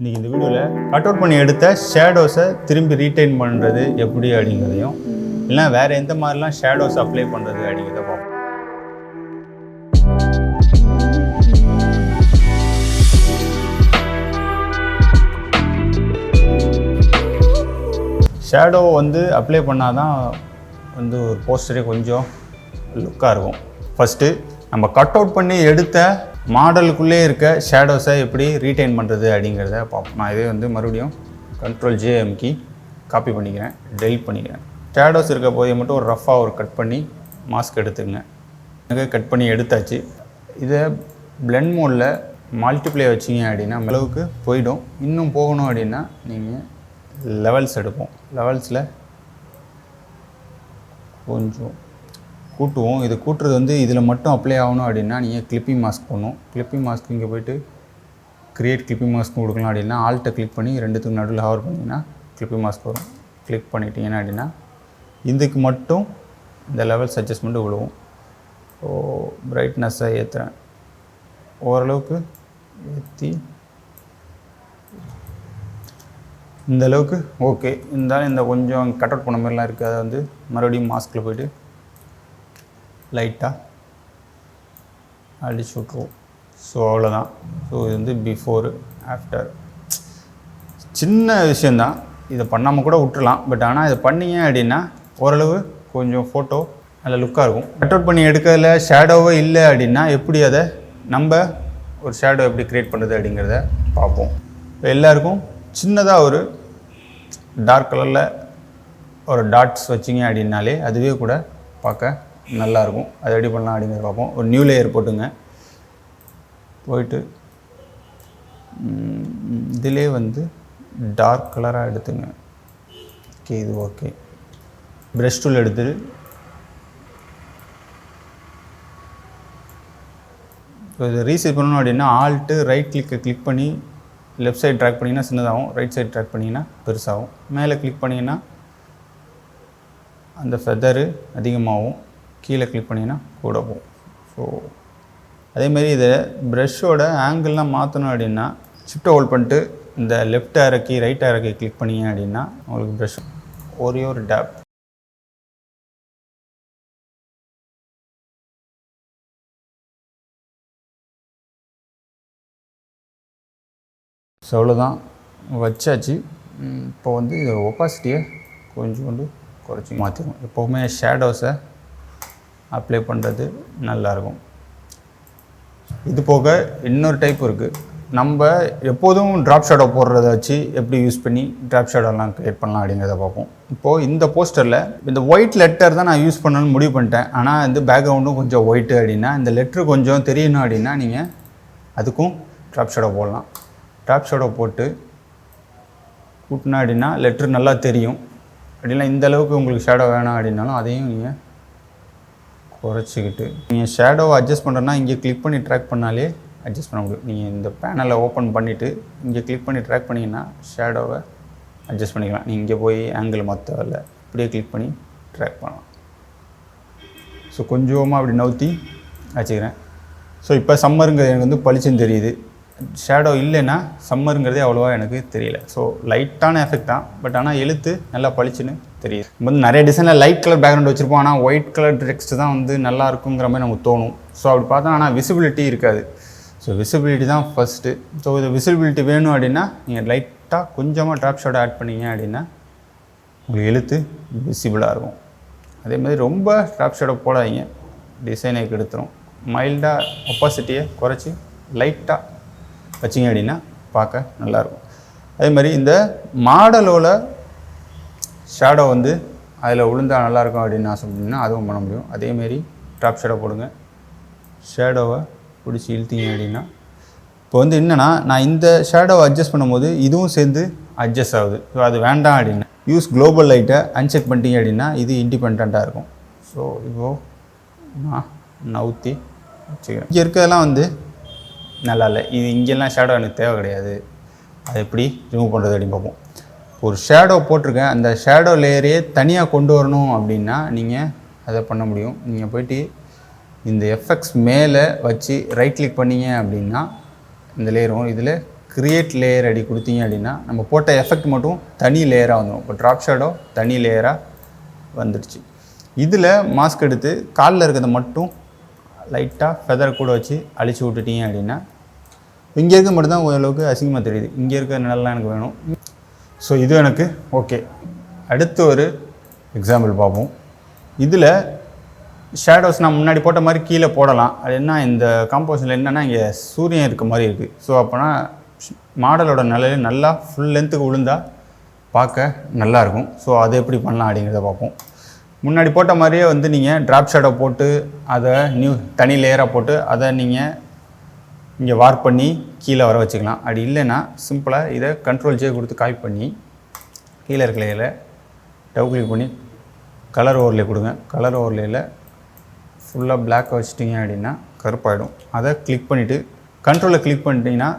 இன்றைக்கி இந்த வீடியோவில் கட் அவுட் பண்ணி எடுத்த ஷேடோஸை திரும்பி ரீட்டைன் பண்ணுறது எப்படி அப்படிங்கிறதையும் இல்லைனா வேறு எந்த மாதிரிலாம் ஷேடோஸ் அப்ளை பண்ணுறது அப்படிங்கிறத பார்ப்போம். ஷேடோ அப்ளை பண்ணால் தான் ஒரு போஸ்டரே கொஞ்சம் லுக்காக இருக்கும். ஃபஸ்ட்டு நம்ம கட் அவுட் பண்ணி எடுத்த மாடலுக்குள்ளே இருக்க ஷேடோஸை எப்படி ரீட்டைன் பண்ணுறது அப்படிங்கிறத பார்ப்போம். நான் இதே மறுபடியும் Ctrl+J அமுக்கி காப்பி பண்ணிக்கிறேன், டெலிட் பண்ணிக்கிறேன். ஷேடோஸ் இருக்க போய் மட்டும் ஒரு ரஃபாக கட் பண்ணி மாஸ்க் எடுத்துக்கங்க. எனக்கு கட் பண்ணி எடுத்தாச்சு. இதை பிளெண்ட் மோடில் மல்டிப்ளை வச்சிங்க அப்படின்னா அளவுக்கு போயிடும். இன்னும் போகணும் அப்படின்னா நீங்கள் லெவல்ஸ் எடுப்போம். லெவல்ஸில் கொஞ்சம் கூட்டுவோம். இது கூட்டுறது இதில் மட்டும் அப்ளை ஆகணும் அப்படின்னா நீங்கள் கிளிப்பிங் மாஸ்க் பண்ணணும். கிளிப்பிங் மாஸ்க் இங்கே போய்ட்டு க்ரியேட் கிளிப்பிங் மாஸ்க் கொடுக்கலாம் அப்படின்னா ஆல்ட்டை கிளிக் பண்ணி ரெண்டுத்துக்கு நடுவில் ஹவர் பண்ணிங்கன்னா கிளிப்பிங் மாஸ்க் வரும். கிளிக் பண்ணிட்டீங்கன்னா அப்படின்னா இதுக்கு மட்டும் இந்த லெவல்ஸ் அட்ஜஸ்ட்மெண்ட்டு விழுவும். ஸோ பிரைட்னஸை ஏற்றுறேன், ஓரளவுக்கு ஏற்றி இந்த அளவுக்கு ஓகே. இருந்தாலும் இந்த கொஞ்சம் கட் அவுட் பண்ண மாதிரிலாம் இருக்குது. அதை மறுபடியும் மாஸ்கில் போய்ட்டு லைட்டாக அடிச்சு விட்ருவோம். ஸோ அவ்வளோதான். ஸோ இது பிஃபோர் ஆஃப்டர் சின்ன விஷயந்தான். இதை பண்ணாமல் கூட விட்டுறலாம். பட் ஆனால் இதை பண்ணிங்க அப்படின்னா ஓரளவு கொஞ்சம் ஃபோட்டோ நல்ல லுக்காக இருக்கும். கட் அவுட் பண்ணி எடுக்கிறதுல ஷேடோவே இல்லை அப்படின்னா எப்படி அதை நம்ம ஒரு ஷேடோ எப்படி க்ரியேட் பண்ணுறது அப்படிங்கிறத பார்ப்போம். இப்போ எல்லாருக்கும் சின்னதாக ஒரு டார்க் கலரில் ஒரு டாட்ஸ் வச்சிங்க அப்படின்னாலே அதுவே கூட பார்க்க நல்லாயிருக்கும். அது எப்படி பண்ணலாம் அப்படிங்கிறத பார்ப்போம். ஒரு நியூ லேயர் போட்டுங்க. போயிட்டு இதிலே டார்க் கலராக எடுத்துங்க. ஓகே, இது ஓகே. ப்ரஷ் டூல் எடுத்துட்டு இதை ரீசெட் பண்ணணும் அப்படின்னா ஆல்ட்டு ரைட் கிளிக் பண்ணி லெஃப்ட் சைடு ட்ராக் பண்ணிங்கன்னா சின்னதாகும், ரைட் சைடு ட்ராக் பண்ணிங்கன்னா பெருசாகும். மேலே கிளிக் பண்ணிங்கன்னா அந்த ஃபெதரு அதிகமாகும், கீழே கிளிக் பண்ணிங்கன்னா கூட போகும். ஸோ அதேமாரி இதை ப்ரஷ்ஷோட ஆங்கிள்லாம் மாற்றணும் அப்படின்னா ஷிஃப்ட்டை ஹோல்ட் பண்ணிட்டு இந்த லெஃப்ட் ஆரோக்கி ரைட் ஆரோக்கி கிளிக் பண்ணிங்க அப்படின்னா உங்களுக்கு ப்ரஷ் ஒரே ஒரு டேப் ஸோ அவ்வளோதான் வச்சாச்சு. இப்போ இதை ஒப்பாசிட்டியை கொஞ்சோண்டு குறைச்சி மாற்றிடும். எப்போவுமே ஷேடோஸை அப்ளை பண்ணுறது நல்லாயிருக்கும். இது போக இன்னொரு டைப் இருக்குது. நம்ம எப்போதும் ட்ராப் ஷேடோ போடுறத வச்சு எப்படி யூஸ் பண்ணி ட்ராப் ஷேடோலாம் க்ரியேட் பண்ணலாம் அப்படிங்கிறத பார்ப்போம். இப்போது இந்த போஸ்டரில் இந்த ஒயிட் லெட்டர் தான் நான் யூஸ் பண்ணணும்னு முடிவு பண்ணிட்டேன். ஆனால் பேக்ரவுண்டும் கொஞ்சம் ஒயிட்டு அப்படின்னா இந்த லெட்ரு கொஞ்சம் தெரியணும் அப்படின்னா நீங்கள் அதுக்கும் ட்ராப் ஷேடோ போடலாம். ட்ராப் ஷேடோ போட்டு கூட்டினா அப்படின்னா லெட்ரு நல்லா தெரியும். அப்படின்னா இந்த அளவுக்கு உங்களுக்கு ஷேடோ வேணாம் அப்படின்னாலும் அதையும் நீங்கள் குறைச்சிக்கிட்டு நீங்கள் ஷேடோவை அட்ஜஸ்ட் பண்ணுறேன்னா இங்கே கிளிக் பண்ணி ட்ராக் பண்ணாலே அட்ஜஸ்ட் பண்ண முடியும். நீங்கள் இந்த பேனலை ஓப்பன் பண்ணிவிட்டு இங்கே கிளிக் பண்ணி ட்ராக் பண்ணிங்கன்னா ஷேடோவை அட்ஜஸ்ட் பண்ணிக்கலாம். நீங்கள் இங்கே போய் ஆங்கிள் மாற்றவில்ல, இப்படியே கிளிக் பண்ணி ட்ராக் பண்ணலாம். ஸோ கொஞ்சமாக அப்படி நவுத்தி வச்சுக்கிறேன். ஸோ இப்போ சம்மருங்கிறது எனக்கு பளிச்சுன்னு தெரியுது. ஷேடோ இல்லைன்னா சம்மருங்கிறதே அவ்வளோவா எனக்கு தெரியல. ஸோ லைட்டான எஃபெக்ட் தான், பட் ஆனால் எழுத்து நல்லா பளிச்சுன்னு தெரியுது. நம்ம நிறைய டிசைனில் லைட் கலர் பேக்ரவுண்ட் வச்சுருப்போம், ஆனால் ஒயிட் கலர் டெக்ஸ்ட் தான் நல்லா இருக்குங்கிற மாதிரி நமக்கு தோணும். ஸோ அப்படி பார்த்தா ஆனால் விசிபிலிட்டி இருக்காது. ஸோ விசிபிலிட்டி தான் ஃபஸ்ட்டு. ஸோ இது விசிபிலிட்டி வேணும் அப்படின்னா நீங்கள் லைட்டாக கொஞ்சமாக ட்ராப் ஷேடோ ஆட் பண்ணிங்க அப்படின்னா உங்களுக்கு எழுத்து விசிபிளாக இருக்கும். அதேமாதிரி ரொம்ப ட்ராப் ஷேடோ போடாதீங்க, டிசைனை கெடுத்துரும். மைல்டாக ஒப்பாசிட்டியை குறைச்சி லைட்டாக வச்சிங்க அப்படின்னா பார்க்க நல்லாயிருக்கும். அதே மாதிரி இந்த மாடலோட ஷேடோ அதில் விழுந்தால் நல்லாயிருக்கும் அப்படின்னு ஆசைப்பட்டீங்கன்னா அதுவும் பண்ண முடியும். அதேமாரி ட்ராப் ஷேடோ போடுங்க. ஷேடோவை பிடிச்சி இழுத்தீங்க அப்படின்னா இப்போ என்னென்னா நான் இந்த ஷேடோவை அட்ஜஸ்ட் பண்ணும்போது இதுவும் சேர்ந்து அட்ஜஸ்ட் ஆகுது. ஸோ அது வேண்டாம் அப்படின்னா யூஸ் குளோபல் லைட்டை அன்செக் பண்ணிட்டீங்க அப்படின்னா இது இண்டிபெண்ட்டாக இருக்கும். ஸோ இப்போது நான் நவுத்தி வச்சுக்கிறேன். இங்கே இருக்கிறதெல்லாம் நல்லா இல்லை, இது இங்கெல்லாம் ஷேடோ எனக்கு தேவை கிடையாது, அதை எப்படி ரிமூவ் பண்ணுறது அப்படின்னு பார்ப்போம். ஒரு ஷேடோ போட்டிருக்கேன், அந்த ஷேடோ லேயரையே தனியாக கொண்டு வரணும் அப்படின்னா நீங்கள் அதை பண்ண முடியும். நீங்கள் போய்ட்டு இந்த எஃபெக்ட்ஸ் மேலே வச்சு ரைட் கிளிக் பண்ணிங்க அப்படின்னா இந்த லேயர் வரும். இதில் கிரியேட் லேயர் அடி கொடுத்தீங்க அப்படின்னா நம்ம போட்ட எஃபெக்ட் மட்டும் தனி லேயராக வந்துடும். இப்போ ட்ராப் ஷேடோ தனி லேயராக வந்துடுச்சு. இதில் மாஸ்க் எடுத்து காலில் இருக்கிறத மட்டும் லைட்டாக ஃபெதர் கூட வச்சு அழிச்சு விட்டுட்டீங்க அப்படின்னா இங்கே இருக்க மட்டும்தான் ஓரளவுக்கு அசிங்கமாக தெரியுது. இங்கே இருக்க நிழல்லாம் எனக்கு வேணும். ஸோ இது எனக்கு ஓகே. அடுத்து ஒரு எக்ஸாம்பிள் பார்ப்போம். இதில் ஷேடோஸ் நான் முன்னாடி போட்ட மாதிரி கீழே போடலாம். அது என்ன இந்த காம்போசிஷனில் என்னென்னா இங்கே சூரியன் இருக்க மாதிரி இருக்குது. ஸோ அப்போனா மாடலோட நிழல் நல்லா ஃபுல் லென்த்துக்கு விழுந்தால் பார்க்க நல்லாயிருக்கும். ஸோ அதை எப்படி பண்ணலாம் அப்படிங்கிறத பார்ப்போம். முன்னாடி போட்ட மாதிரியே வந்து நீங்கள் ட்ராப் ஷேடோ போட்டு அதை தனி லேயராக போட்டு அதை நீங்கள் இங்கே வார்ப் பண்ணி கீழே வர வச்சுக்கலாம். அப்படி இல்லைன்னா சிம்பிளாக இதை கண்ட்ரோல் ஜே கொடுத்து காப்பி பண்ணி கீழே இருக்க லேயரில் டபுள் கிளிக் பண்ணி கலர் ஓவர்லே கொடுங்க. கலர் ஓவர்லேயில் ஃபுல்லாக பிளாக் வச்சிட்டிங்க அப்படின்னா கருப்பாயிடும். அதை கிளிக் பண்ணிவிட்டு கண்ட்ரோலில் கிளிக் பண்ணிட்டீங்கன்னா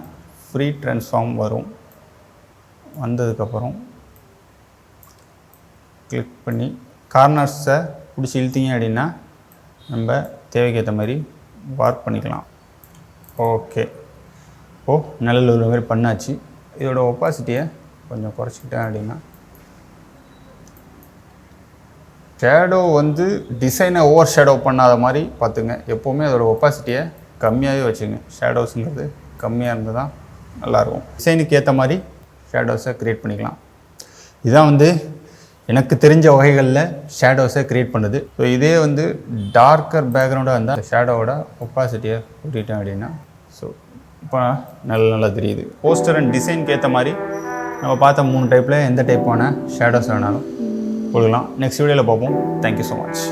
ஃப்ரீ ட்ரான்ஸ்ஃபார்ம் வரும். வந்ததுக்கப்புறம் கிளிக் பண்ணி கார்னர்ஸை பிடிச்சி இழுத்தீங்க அப்படின்னா நம்ம தேவைக்கேற்ற மாதிரி வார்ப் பண்ணிக்கலாம். ஓகே, இப்போது நிழல் உள்ள மாதிரி பண்ணாச்சு. இதோட ஒப்பாசிட்டியை கொஞ்சம் குறைச்சிக்கிட்டேன் அப்படின்னா ஷேடோ வந்து டிசைனை ஓவர் ஷேடோ பண்ணாத மாதிரி பார்த்துங்க. எப்போவுமே அதோட ஒப்பாசிட்டியை கம்மியாகவே வச்சுங்க. ஷேடோஸுங்கிறது கம்மியாக இருந்து தான் நல்லாயிருக்கும். டிசைனுக்கு ஏற்ற மாதிரி ஷேடோஸை க்ரியேட் பண்ணிக்கலாம். இதுதான் வந்து எனக்கு தெரிஞ்ச வகைகளில் ஷேடோஸை க்ரியேட் பண்ணுது. ஸோ இதே வந்து டார்க்கர் பேக்ரவுண்டாக இருந்தால் ஷேடோவோட ஒப்பாசிட்டியை கூட்டிட்டேன் அப்படின்னா ஸோ இப்போ நல்லா தெரியுது. போஸ்டர் அண்ட் டிசைனுக்கு ஏற்ற மாதிரி நம்ம பார்த்த 3 டைப்பில் எந்த டைப்பான ஷேடோஸ் வேணாலும் கொடுக்கலாம். நெக்ஸ்ட் வீடியோவில் பார்ப்போம். Thank you so much.